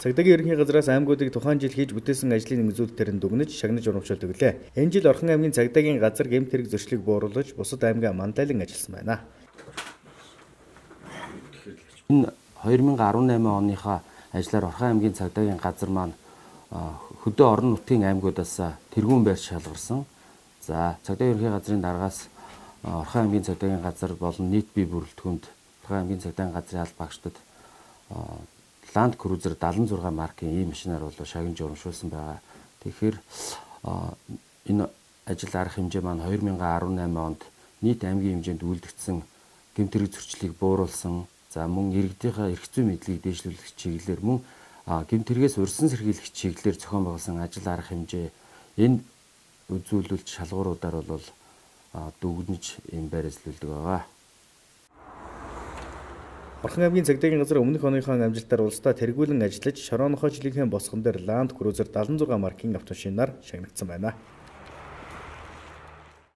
Цагдаагийн ерөнхий газраас аймагуудыг тухайн жил хийж бүтээсэн ажлын нэмэгдүүлэлтээр нь дүгнэж, шагнаж урамшуулт өглөө. Энэ жил Орхон аймгийн цагдаагийн газар гэмт хэрэг зөрчлийг бууруулж, бусад аймгаа мандайлан ажилласан байна. Энэ 2018 оныхоо ажлаар Орхон аймгийн цагдаагийн газар маань хөдөө орон нутгийн аймагуудаас тэргүүн байрч шалгарсан. За цагдаагийн ерөнхий газрын дараагаас Орхон аймгийн цагдаагийн газар болон нийт бие бүрэлдэхүүнд Орхон аймгийн цагдаагийн газрын аль багштад Land Cruiser 76 маркийн ийм машинаар бол шагнаж урамшуулсан байгаа. Тэгэхээр энэ ажил арга хэмжээ маань 2018 онд нийт аймгийн хэмжээнд үйлдэгдсэн гэмт хэрэг зөрчлийг бууруулсан. За мөн иргэдийнхээ эрх зүйн мэдлэгийг дэвшлүүлэх чиглэлээр мөн гэмт хэрэгээс урьдчилан сэргийлэх чиглэлээр зохион байгуулсан ажил арга хэмжээ энэ үзүүлэлт шалгууруудаар бол дүгнэж ийм байр эзлүүлдэг байгаа. Орхон аймгийн цагдаагийн газар өмнөх оныхоо амжилтаар улсдаа тэргүүлэн ажиллаж, Шороонохоо жилийнхээ босгон дээр Land Cruiser 76 маркийн автомашинаар шагнагдсан байна.